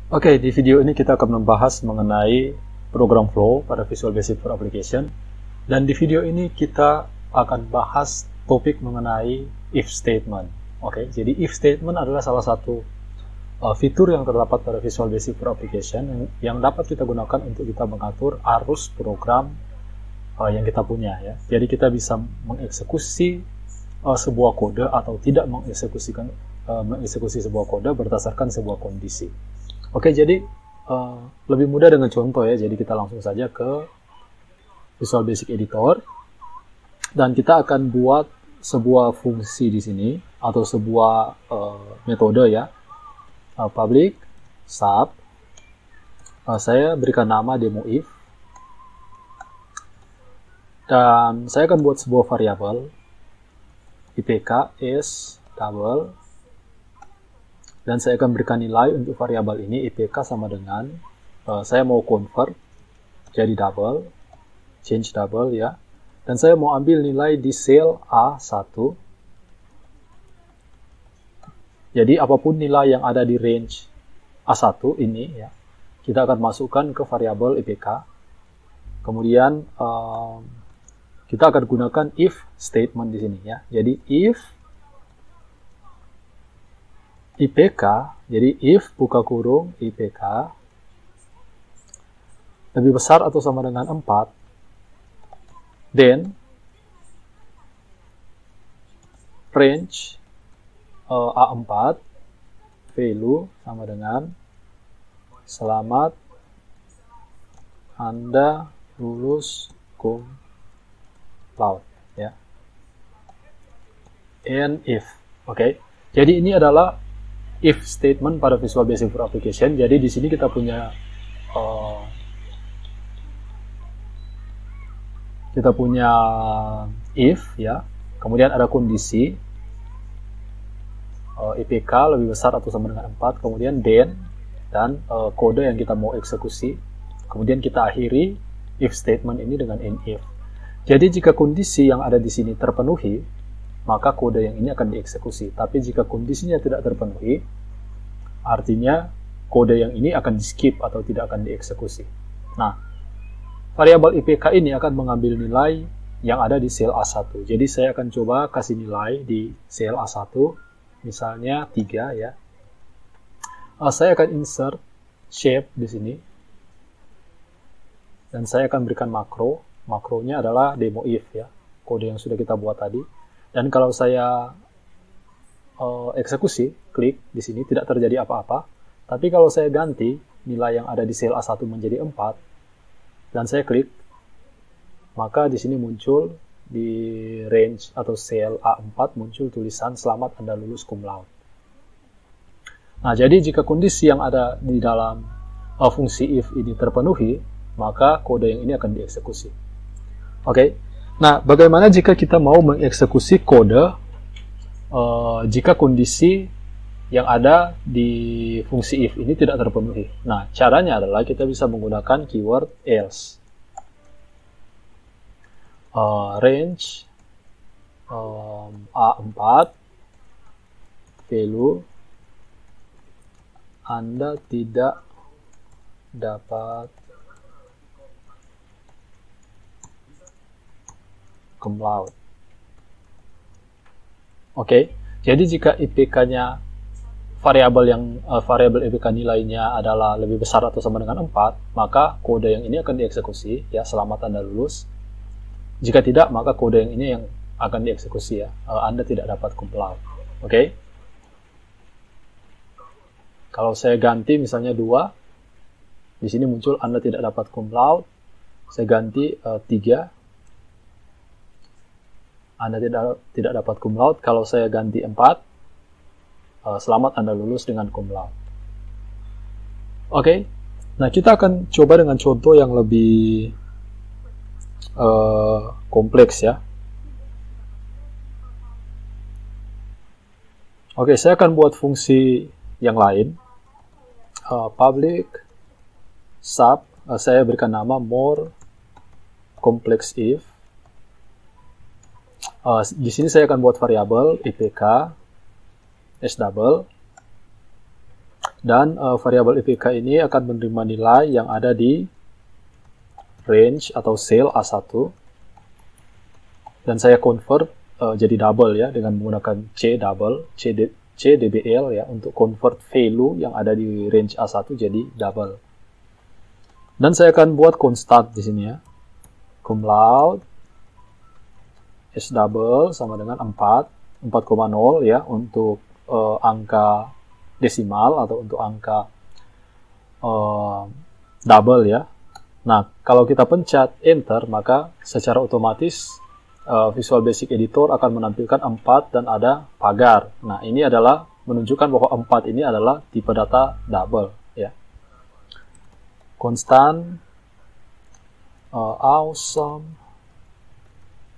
Oke, di video ini kita akan membahas mengenai program flow pada Visual Basic for Application. Dan di video ini kita akan bahas topik mengenai if statement. Oke, jadi if statement adalah salah satu fitur yang terdapat pada Visual Basic for Application yang dapat kita gunakan untuk kita mengatur arus program yang kita punya ya. Jadi kita bisa mengeksekusi sebuah kode atau tidak mengeksekusi sebuah kode berdasarkan sebuah kondisi. Oke, jadi lebih mudah dengan contoh ya. Jadi kita langsung saja ke Visual Basic Editor dan kita akan buat sebuah fungsi di sini atau sebuah metode ya. Public sub. Saya berikan nama demo if dan saya akan buat sebuah variabel IPK is double. Dan saya akan berikan nilai untuk variabel ini IPK sama dengan saya mau convert jadi double, change double ya. Dan saya mau ambil nilai di sel A1. Jadi apapun nilai yang ada di range A1 ini ya, kita akan masukkan ke variabel IPK. Kemudian kita akan gunakan if statement di sini ya. Jadi if IPK, jadi if buka kurung IPK lebih besar atau sama dengan 4, then range A4 value sama dengan selamat Anda lulus cum laude ya. And if, oke. Jadi ini adalah if statement pada Visual Basic for Application. Jadi di sini kita punya if ya. Kemudian ada kondisi IPK lebih besar atau sama dengan 4, kemudian then dan kode yang kita mau eksekusi. Kemudian kita akhiri if statement ini dengan end if. Jadi jika kondisi yang ada di sini terpenuhi, maka kode yang ini akan dieksekusi. Tapi jika kondisinya tidak terpenuhi, artinya kode yang ini akan di-skip atau tidak akan dieksekusi. Nah, variabel IPK ini akan mengambil nilai yang ada di sel A1. Jadi saya akan coba kasih nilai di sel A1, misalnya 3 ya. Saya akan insert shape di sini. Dan saya akan berikan makro. Makronya adalah demo if ya, kode yang sudah kita buat tadi. Dan kalau saya eksekusi, klik di sini tidak terjadi apa-apa. Tapi kalau saya ganti nilai yang ada di sel A1 menjadi 4 dan saya klik, maka di sini muncul di range atau sel A4 muncul tulisan selamat Anda lulus cum laude. Nah, jadi jika kondisi yang ada di dalam fungsi if ini terpenuhi, maka kode yang ini akan dieksekusi. Oke. Nah, bagaimana jika kita mau mengeksekusi kode jika kondisi yang ada di fungsi if ini tidak terpenuhi? Nah, caranya adalah kita bisa menggunakan keyword else. Range A4 value Anda tidak dapat cum laude. Oke, jadi jika IPK-nya variabel IPK nilainya adalah lebih besar atau sama dengan 4, maka kode yang ini akan dieksekusi ya, selamat Anda lulus. Jika tidak, maka kode yang ini yang akan dieksekusi ya, Anda tidak dapat cum laude. Oke. Kalau saya ganti misalnya 2, di sini muncul Anda tidak dapat cum laude. Saya ganti 3, Anda tidak dapat cum laude. Kalau saya ganti 4, selamat Anda lulus dengan cum laude. Oke. Nah, kita akan coba dengan contoh yang lebih kompleks ya. Oke, saya akan buat fungsi yang lain. Public sub, saya berikan nama more complex if. Di sini saya akan buat variabel IPK S double. Dan variabel IPK ini akan menerima nilai yang ada di range atau cell A1. Dan saya convert jadi double ya, dengan menggunakan CDBL ya, untuk convert value yang ada di range A1 jadi double. Dan saya akan buat constant di sini ya. Cum laude S double sama dengan 4,0 ya, untuk angka desimal atau untuk angka double ya. Nah, kalau kita pencet enter, maka secara otomatis Visual Basic Editor akan menampilkan 4 dan ada pagar. Nah, ini adalah menunjukkan bahwa 4 ini adalah tipe data double ya. Constant awesome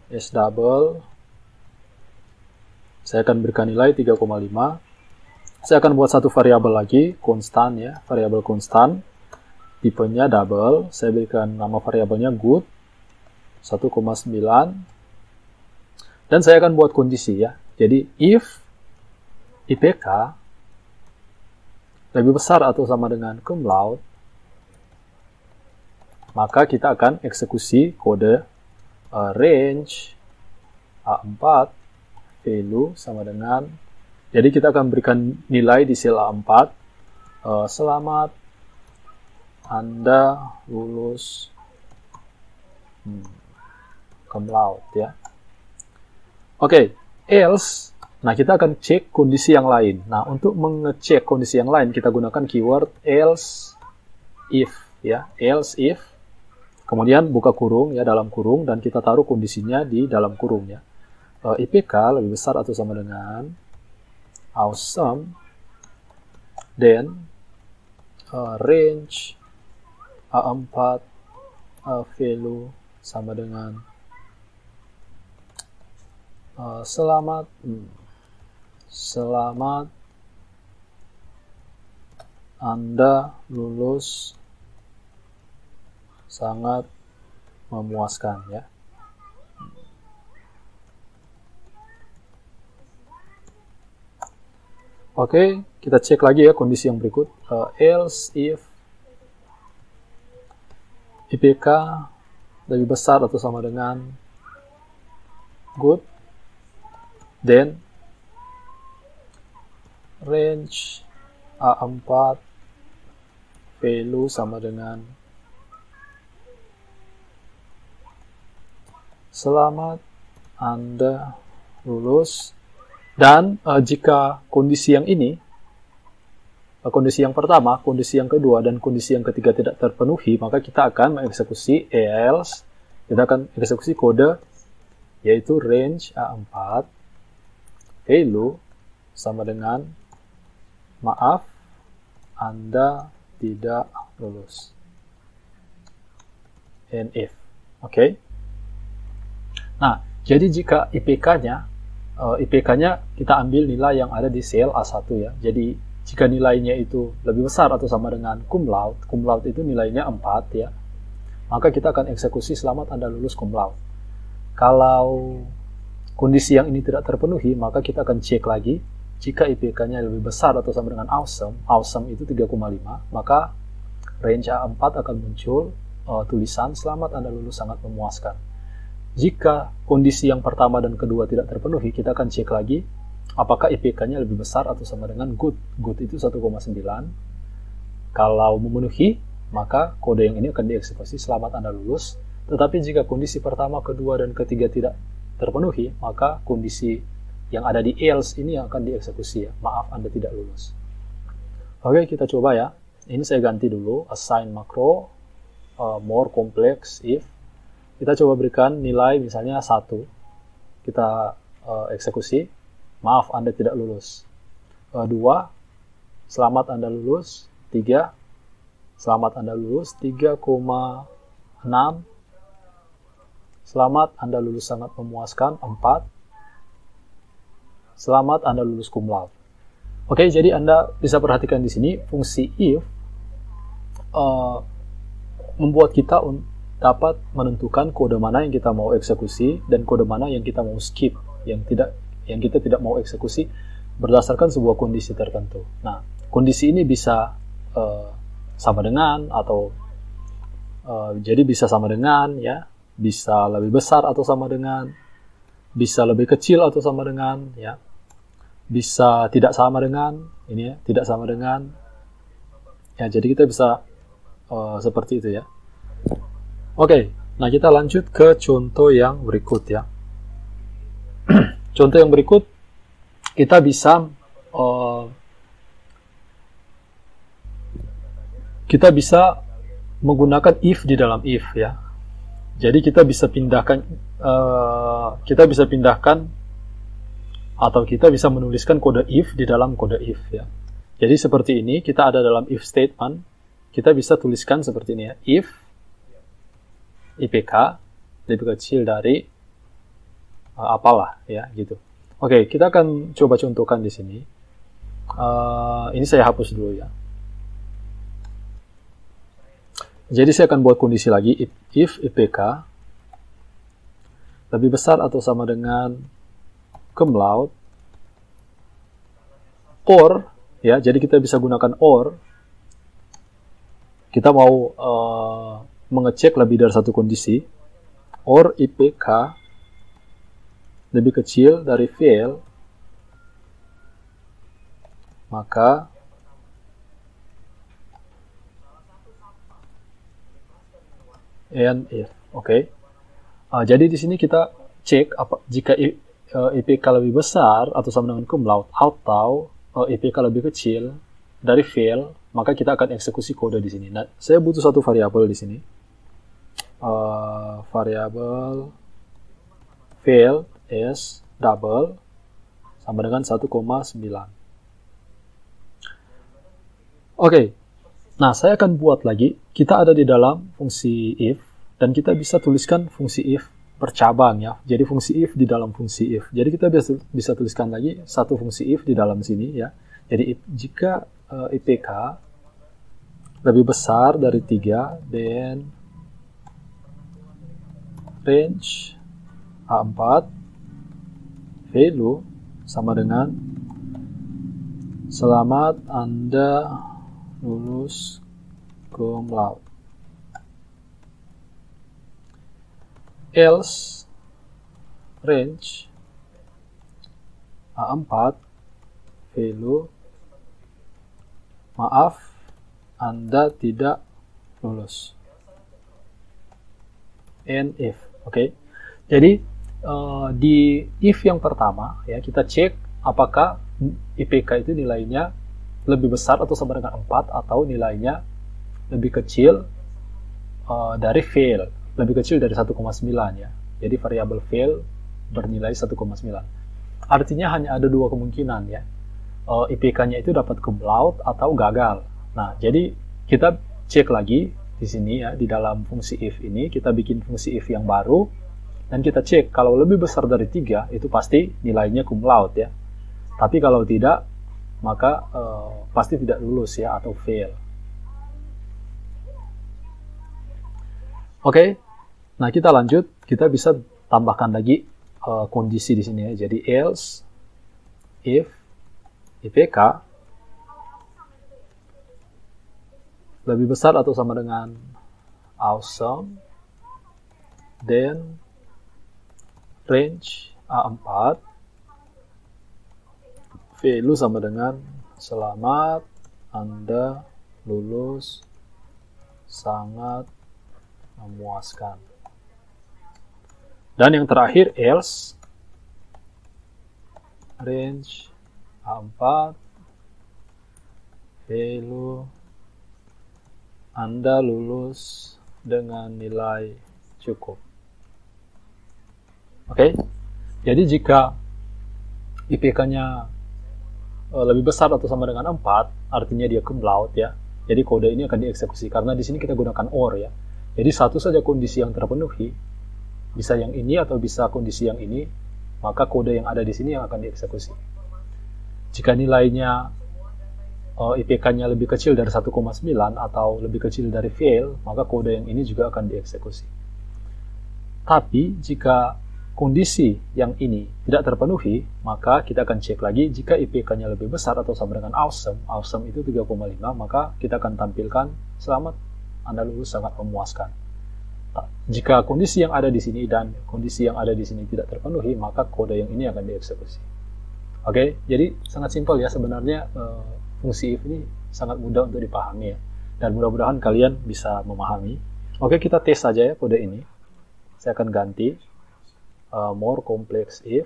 S double, saya akan berikan nilai 3,5. Saya akan buat satu variabel lagi, konstan ya, variabel konstan, tipenya double. Saya berikan nama variabelnya good 1,9. Dan saya akan buat kondisi ya. Jadi if IPK lebih besar atau sama dengan cum laude, maka kita akan eksekusi kode range A4 value sama dengan, jadi kita akan berikan nilai di sel A4, selamat Anda lulus cum laude ya. Oke, else, nah kita akan cek kondisi yang lain. Nah, untuk mengecek kondisi yang lain, kita gunakan keyword else if ya, else if, kemudian buka kurung ya, dalam kurung, dan kita taruh kondisinya di dalam kurung ya. IPK lebih besar atau sama dengan awesome, then range A4 value sama dengan selamat Anda lulus sangat memuaskan ya. Oke, kita cek lagi ya kondisi yang berikut. Else if IPK lebih besar atau sama dengan good, then range A4 value sama dengan selamat Anda lulus. Dan jika kondisi yang ini, kondisi yang pertama, kondisi yang kedua, dan kondisi yang ketiga tidak terpenuhi, maka kita akan mengeksekusi else, kita akan eksekusi kode yaitu range A4 value sama dengan maaf Anda tidak lulus. And if. Oke. Nah, jadi jika IPK-nya kita ambil nilai yang ada di sel A1 ya. Jadi jika nilainya itu lebih besar atau sama dengan cum laude itu nilainya 4 ya, maka kita akan eksekusi selamat Anda lulus cum laude. Kalau kondisi yang ini tidak terpenuhi, maka kita akan cek lagi. Jika IPK-nya lebih besar atau sama dengan awesome itu 3,5, maka range A4 akan muncul tulisan selamat Anda lulus sangat memuaskan. Jika kondisi yang pertama dan kedua tidak terpenuhi, kita akan cek lagi apakah IPK-nya lebih besar atau sama dengan good. Good itu 1,9. Kalau memenuhi, maka kode yang ini akan dieksekusi selamat Anda lulus. Tetapi jika kondisi pertama, kedua, dan ketiga tidak terpenuhi, maka kondisi yang ada di else ini yang akan dieksekusi ya. Maaf Anda tidak lulus. Oke, kita coba ya. Ini saya ganti dulu, assign makro, more complex if. Kita coba berikan nilai misalnya 1. Kita eksekusi, maaf Anda tidak lulus. 2, selamat Anda lulus. 3, selamat Anda lulus. 3,6, selamat Anda lulus sangat memuaskan. 4, selamat Anda lulus cum laude. Oke, jadi Anda bisa perhatikan di sini fungsi if membuat kita dapat menentukan kode mana yang kita mau eksekusi dan kode mana yang kita mau skip, yang kita tidak mau eksekusi berdasarkan sebuah kondisi tertentu. Nah, kondisi ini bisa sama dengan atau jadi bisa sama dengan, ya, bisa lebih besar atau sama dengan, bisa lebih kecil atau sama dengan, ya, bisa tidak sama dengan, ini ya, tidak sama dengan, ya. Jadi kita bisa seperti itu, ya. Oke, nah kita lanjut ke contoh yang berikut, ya. Contoh yang berikut, kita bisa menggunakan if di dalam if, ya. Jadi kita bisa pindahkan atau kita bisa menuliskan kode if di dalam kode if, ya. Jadi seperti ini, kita ada dalam if statement, kita bisa tuliskan seperti ini, ya. If IPK lebih kecil dari apalah, ya, gitu. Oke, kita akan coba contohkan di sini. Ini saya hapus dulu, ya. Jadi saya akan buat kondisi lagi, if IPK lebih besar atau sama dengan cum laude, or, ya, jadi kita bisa gunakan or. Kita mau mengecek lebih dari satu kondisi, or IPK lebih kecil dari fail, maka and if. Oke. Jadi di sini kita cek jika IPK lebih besar atau sama dengan cum laude atau IPK lebih kecil dari fail, maka kita akan eksekusi kode di sini. Nah, saya butuh satu variabel di sini. Variabel fail is double sama dengan 1,9. Oke. Nah, saya akan buat lagi. Kita ada di dalam fungsi if, dan kita bisa tuliskan fungsi if bercabang, ya. Jadi fungsi if di dalam fungsi if. Jadi kita bisa tuliskan lagi satu fungsi if di dalam sini, ya. Jadi jika IPK lebih besar dari 3, then range A4 value sama dengan selamat Anda lulus cum laude. Else range A4 value maaf, Anda tidak lulus. And if, oke. Jadi di if yang pertama, ya, kita cek apakah IPK itu nilainya lebih besar atau sama dengan 4 atau nilainya lebih kecil dari fail, lebih kecil dari 1,9, ya. Jadi variabel fail bernilai 1,9. Artinya hanya ada dua kemungkinan, ya. IPK-nya itu dapat cum laude atau gagal. Nah, jadi kita cek lagi di sini, ya, di dalam fungsi if ini kita bikin fungsi if yang baru dan kita cek kalau lebih besar dari 3 itu pasti nilainya cum laude, ya. Tapi kalau tidak, maka pasti tidak lulus, ya, atau fail. Oke. Nah, kita lanjut. Kita bisa tambahkan lagi kondisi di sini, ya. Jadi else if IPK lebih besar atau sama dengan awesome, then range A4 value sama dengan selamat Anda lulus sangat memuaskan. Dan yang terakhir else range A4 value Anda lulus dengan nilai cukup. Oke. Jadi jika IPK-nya lebih besar atau sama dengan 4, artinya dia cum laude, ya. Jadi kode ini akan dieksekusi karena di sini kita gunakan or, ya. Jadi satu saja kondisi yang terpenuhi, bisa yang ini atau bisa kondisi yang ini, maka kode yang ada di sini yang akan dieksekusi. Jika nilainya IPK-nya lebih kecil dari 1,9 atau lebih kecil dari fail, maka kode yang ini juga akan dieksekusi. Tapi jika kondisi yang ini tidak terpenuhi, maka kita akan cek lagi jika IPK-nya lebih besar atau sama dengan awesome, awesome itu 3,5, maka kita akan tampilkan selamat, Anda lulus sangat memuaskan. Jika kondisi yang ada di sini dan kondisi yang ada di sini tidak terpenuhi, maka kode yang ini akan dieksekusi. Oke, jadi sangat simpel ya sebenarnya, fungsi if ini sangat mudah untuk dipahami ya, dan mudah-mudahan kalian bisa memahami. Oke, kita tes saja ya kode ini. Saya akan ganti more complex if.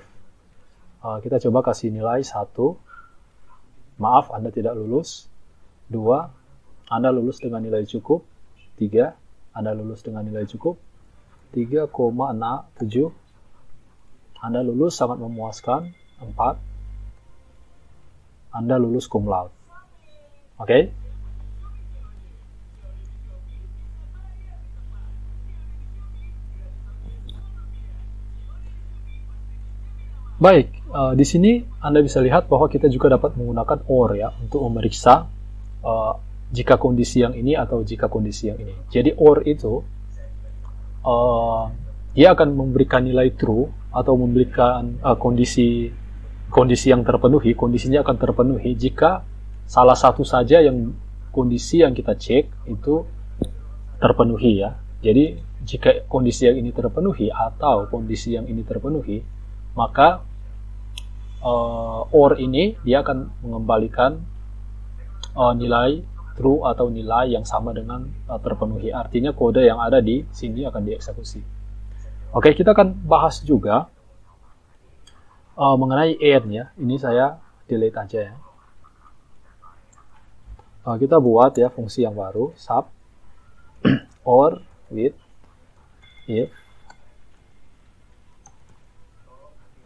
Kita coba kasih nilai 1. Maaf, Anda tidak lulus. 2. Anda lulus dengan nilai cukup. 3. Anda lulus dengan nilai cukup. 3,67. Anda lulus sangat memuaskan. 4. Anda lulus cum laude. Oke? Baik, di sini Anda bisa lihat bahwa kita juga dapat menggunakan OR ya untuk memeriksa jika kondisi yang ini atau jika kondisi yang ini. Jadi OR itu dia akan memberikan nilai true atau memberikan kondisi yang terpenuhi, kondisinya akan terpenuhi jika salah satu saja yang kondisi yang kita cek itu terpenuhi ya. Jadi jika kondisi yang ini terpenuhi atau kondisi yang ini terpenuhi, maka OR ini dia akan mengembalikan nilai true atau nilai yang sama dengan terpenuhi. Artinya kode yang ada di sini akan dieksekusi. Oke, kita akan bahas juga mengenai AND ya. Ini saya delete aja ya. Kita buat ya fungsi yang baru, sub OR with if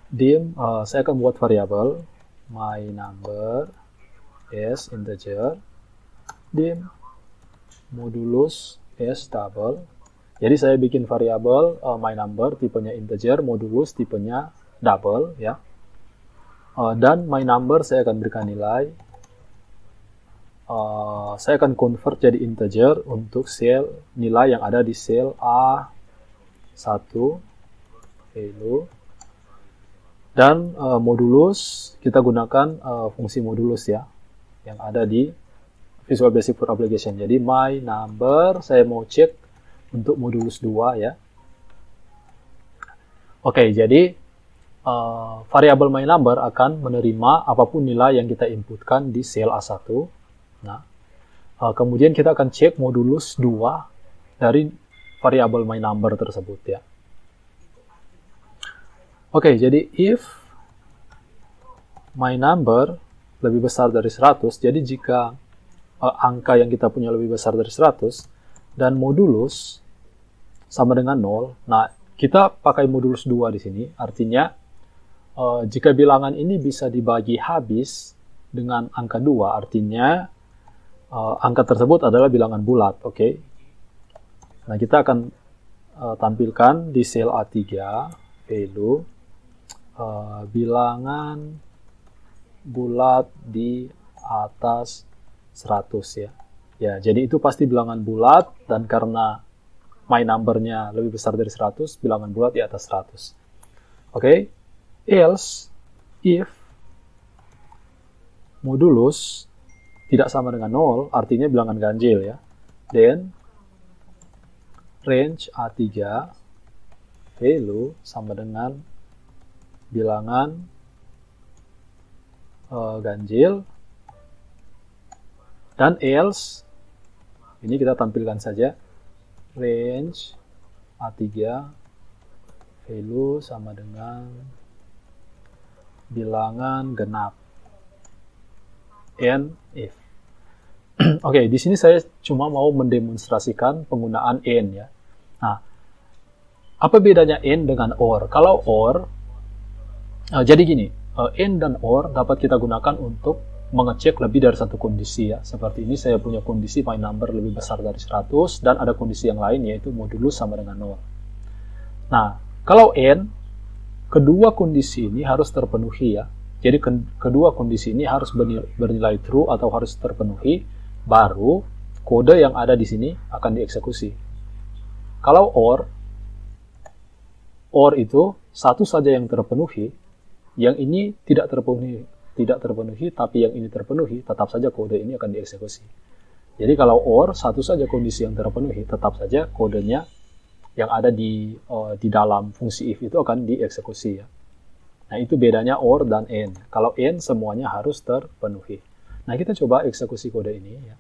dim, saya akan buat variabel my number is integer, dim modulus is double. Jadi saya bikin variabel my number tipenya integer, modulus tipenya double ya. Dan my number saya akan berikan nilai, saya akan convert jadi integer untuk sel nilai yang ada di sel A1 value. Dan modulus, kita gunakan fungsi modulus ya, yang ada di Visual Basic for Application. Jadi my number, saya mau cek untuk modulus 2 ya. Oke, jadi variabel my number akan menerima apapun nilai yang kita inputkan di sel A1. Nah, kemudian kita akan cek modulus 2 dari variabel my number tersebut ya. Oke, jadi if my number lebih besar dari 100, jadi jika angka yang kita punya lebih besar dari 100, dan modulus sama dengan 0, nah kita pakai modulus 2 di sini, artinya jika bilangan ini bisa dibagi habis dengan angka 2, artinya angka tersebut adalah bilangan bulat, oke? Nah, kita akan tampilkan di sel A3, value, bilangan bulat di atas 100 ya. Ya, jadi itu pasti bilangan bulat, dan karena my number-nya lebih besar dari 100, bilangan bulat di atas 100. Oke, else if modulus tidak sama dengan 0, artinya bilangan ganjil ya. Then range A3 value sama dengan bilangan ganjil, dan else ini kita tampilkan saja range A3 value sama dengan bilangan genap and if. Oke, di sini saya cuma mau mendemonstrasikan penggunaan AND ya. Nah, apa bedanya AND dengan OR? Kalau OR, jadi gini, AND dan OR dapat kita gunakan untuk mengecek lebih dari satu kondisi ya. Seperti ini saya punya kondisi my number lebih besar dari 100, dan ada kondisi yang lain yaitu modulus sama dengan 0. Nah, kalau AND, kedua kondisi ini harus terpenuhi ya. Jadi kedua kondisi ini harus bernilai true atau harus terpenuhi, baru kode yang ada di sini akan dieksekusi. Kalau OR, OR itu satu saja yang terpenuhi, yang ini tidak terpenuhi, tapi yang ini terpenuhi, tetap saja kode ini akan dieksekusi. Jadi kalau OR satu saja kondisi yang terpenuhi, tetap saja kodenya yang ada di dalam fungsi if itu akan dieksekusi ya. Nah itu bedanya OR dan AND. Kalau AND semuanya harus terpenuhi. Nah kita coba eksekusi kode ini ya.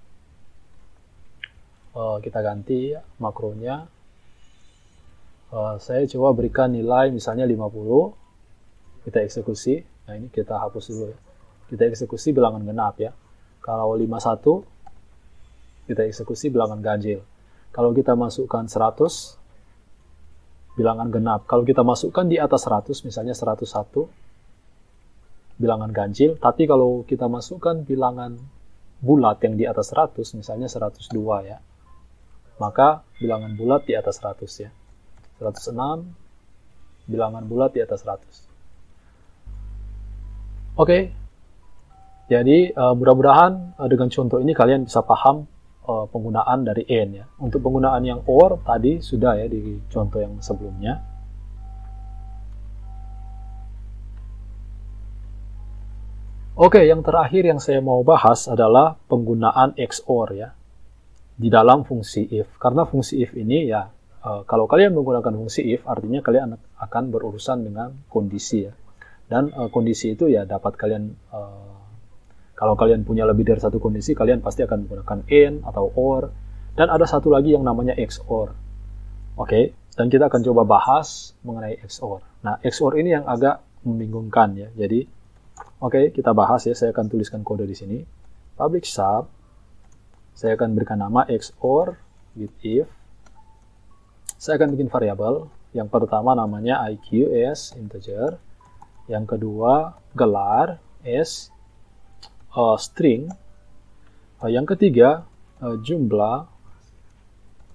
Kita ganti makronya. Saya coba berikan nilai misalnya 50. Kita eksekusi. Nah ini kita hapus dulu ya. Kita eksekusi bilangan genap ya. Kalau 51, kita eksekusi bilangan ganjil. Kalau kita masukkan 100, bilangan genap. Kalau kita masukkan di atas 100, misalnya 101, bilangan ganjil. Tapi kalau kita masukkan bilangan bulat yang di atas 100, misalnya 102 ya, maka bilangan bulat di atas 100 ya. 106, bilangan bulat di atas 100. Oke, jadi mudah-mudahan dengan contoh ini kalian bisa paham penggunaan dari AND ya. Untuk penggunaan yang OR tadi sudah ya di contoh yang sebelumnya. Oke, yang terakhir yang saya mau bahas adalah penggunaan XOR ya di dalam fungsi if. Karena fungsi if ini ya, kalau kalian menggunakan fungsi if, artinya kalian akan berurusan dengan kondisi ya. Dan kondisi itu ya dapat kalian, kalau kalian punya lebih dari satu kondisi, kalian pasti akan menggunakan AND atau OR. Dan ada satu lagi yang namanya XOR. Oke, dan kita akan coba bahas mengenai XOR. Nah, XOR ini yang agak membingungkan ya. Jadi, oke, kita bahas ya. Saya akan tuliskan kode di sini. Public sub, saya akan berikan nama XOR with if. Saya akan bikin variabel. Yang pertama namanya IQ as integer. Yang kedua, gelar as string. Yang ketiga, jumlah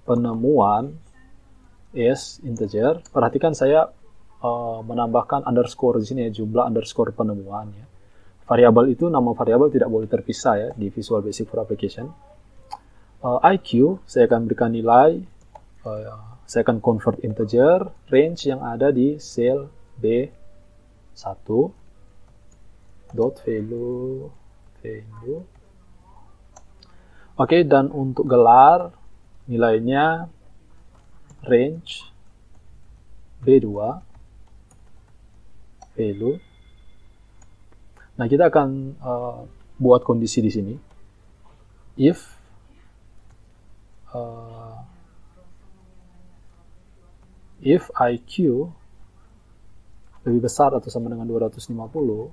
penemuan as integer. Perhatikan saya menambahkan underscore di sini ya, jumlah underscore penemuan ya. Variabel itu, nama variabel tidak boleh terpisah ya di Visual Basic for Application. IQ, saya akan berikan nilai, saya akan convert integer, range yang ada di sel B1 dot value. Oke, dan untuk gelar nilainya range B2 value. Nah, kita akan buat kondisi di sini. If IQ lebih besar atau sama dengan 250,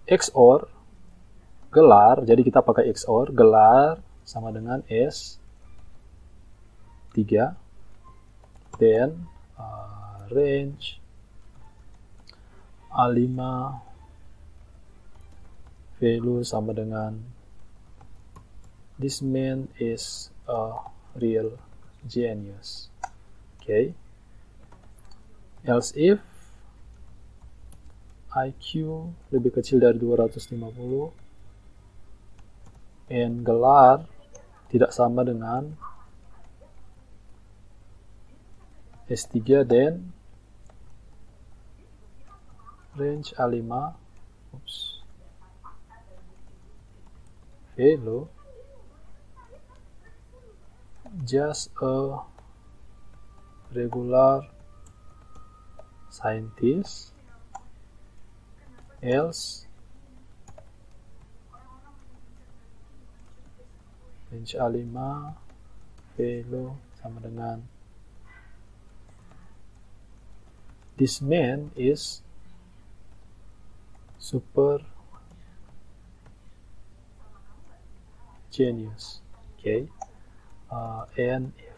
XOR gelar, jadi kita pakai XOR, gelar sama dengan S3, then range A5 value sama dengan this man is a real genius. Okay. Else if IQ lebih kecil dari 250 and gelar tidak sama dengan S3 dan range A5 value just a regular scientist, else range A5 value sama dengan this man is super genius. Okay. And if.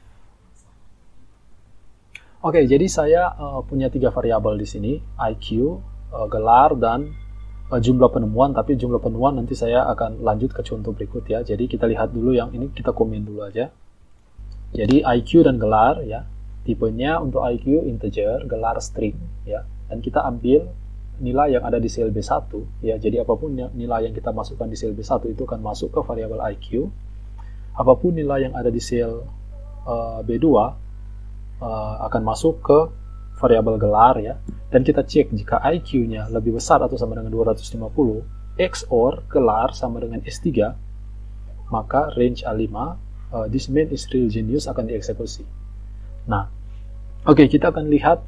Oke, jadi saya punya 3 variabel di sini, IQ, gelar, dan jumlah penemuan. Tapi jumlah penemuan nanti saya akan lanjut ke contoh berikut ya. Jadi kita lihat dulu yang ini, kita komen dulu aja. Jadi IQ dan gelar ya, tipenya untuk IQ integer, gelar string ya. Dan kita ambil nilai yang ada di sel B1 ya. Jadi apapun nilai yang kita masukkan di sel B1 itu akan masuk ke variabel IQ. Apapun nilai yang ada di sel B2 akan masuk ke variabel gelar ya, dan kita cek jika IQ-nya lebih besar atau sama dengan 250 XOR gelar sama dengan S3, maka range A5 this main is real genius akan dieksekusi. Nah, oke, kita akan lihat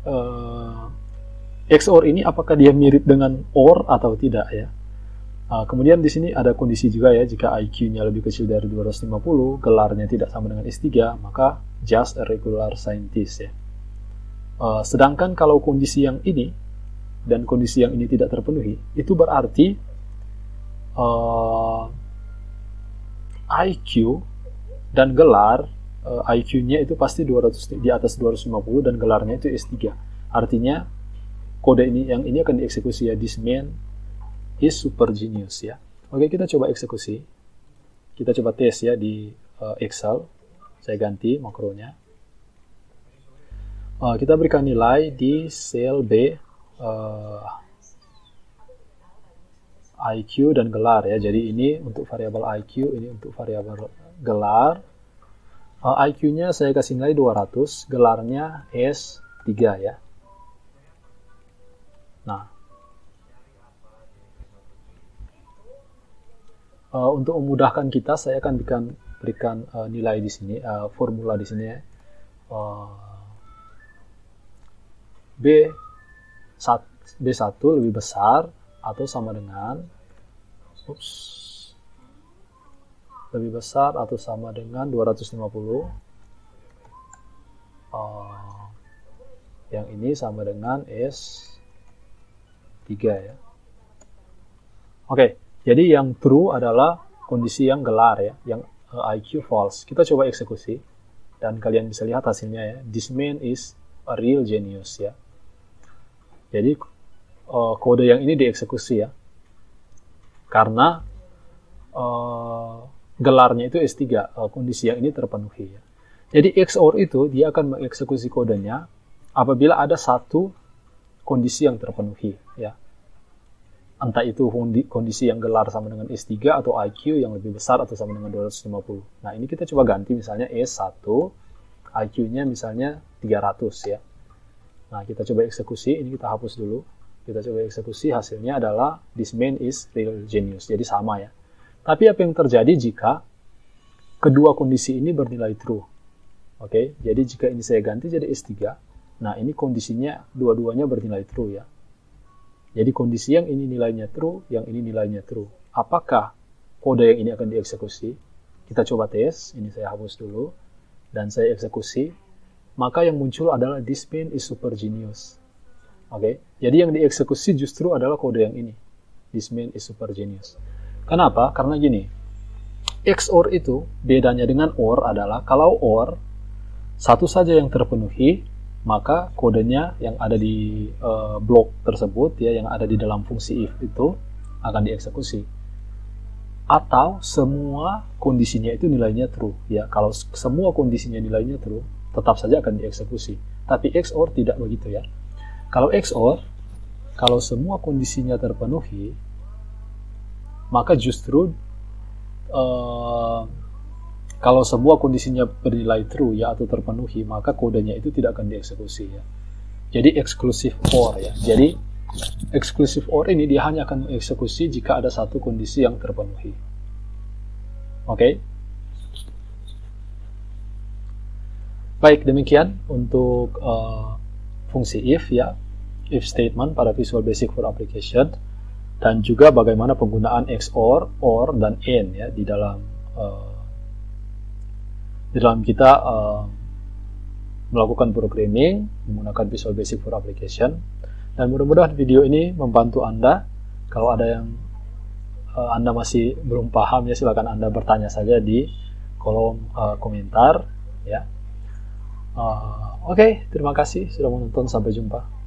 XOR ini apakah dia mirip dengan OR atau tidak ya. Kemudian di sini ada kondisi juga ya, jika IQ-nya lebih kecil dari 250, gelarnya tidak sama dengan S3, maka just a regular scientist ya. Sedangkan kalau kondisi yang ini dan kondisi yang ini tidak terpenuhi, itu berarti IQ dan gelar, IQ-nya itu pasti 200, di atas 250 dan gelarnya itu S3. Artinya kode ini, yang ini akan dieksekusi ya, this man is super genius ya. Oke, kita coba eksekusi. Kita coba tes ya di Excel. Saya ganti makronya. Kita berikan nilai di sel B, IQ dan gelar ya. Jadi ini untuk variabel IQ, ini untuk variabel gelar. IQ-nya saya kasih nilai 200, gelarnya S3 ya. Nah, untuk memudahkan kita, saya akan berikan nilai di sini, formula di sini ya. B1 lebih besar atau sama dengan lebih besar atau sama dengan 250. Yang ini sama dengan S3 ya. Oke. Jadi yang true adalah kondisi yang gelar ya, yang IQ false. Kita coba eksekusi dan kalian bisa lihat hasilnya ya. This man is a real genius ya. Jadi kode yang ini dieksekusi ya, karena gelarnya itu S3, kondisi yang ini terpenuhi ya. Jadi XOR itu dia akan mengeksekusi kodenya apabila ada satu kondisi yang terpenuhi ya. Entah itu kondisi yang gelar sama dengan S3 atau IQ yang lebih besar atau sama dengan 250. Nah, ini kita coba ganti misalnya S1, IQ-nya misalnya 300 ya. Nah, kita coba eksekusi, ini kita hapus dulu. Kita coba eksekusi, hasilnya adalah this man is real genius. Jadi sama ya. Tapi apa yang terjadi jika kedua kondisi ini bernilai true? Oke, jadi jika ini saya ganti jadi S3, nah ini kondisinya dua-duanya bernilai true ya. Jadi kondisi yang ini nilainya true, yang ini nilainya true. Apakah kode yang ini akan dieksekusi? Kita coba tes, ini saya hapus dulu, dan saya eksekusi. Maka yang muncul adalah this man is super genius. Oke, jadi yang dieksekusi justru adalah kode yang ini. This man is super genius. Kenapa? Karena gini, XOR itu bedanya dengan OR adalah kalau OR satu saja yang terpenuhi, maka kodenya yang ada di blok tersebut ya, yang ada di dalam fungsi if itu akan dieksekusi. Atau semua kondisinya itu nilainya true ya. Kalau semua kondisinya nilainya true, tetap saja akan dieksekusi. Tapi XOR tidak begitu ya. Kalau XOR, kalau semua kondisinya terpenuhi, maka justru kalau semua kondisinya bernilai true ya atau terpenuhi, maka kodenya itu tidak akan dieksekusi ya. Jadi exclusive OR ya. Jadi exclusive OR ini dia hanya akan mengeksekusi jika ada satu kondisi yang terpenuhi. Oke. Baik, demikian untuk fungsi if ya, if statement pada Visual Basic for Application, dan juga bagaimana penggunaan XOR, OR, dan AND ya di dalam kita melakukan programming menggunakan Visual Basic for Application. Dan mudah-mudahan video ini membantu Anda. Kalau ada yang Anda masih belum paham ya, silakan Anda bertanya saja di kolom komentar ya. Oke, terima kasih sudah menonton, sampai jumpa.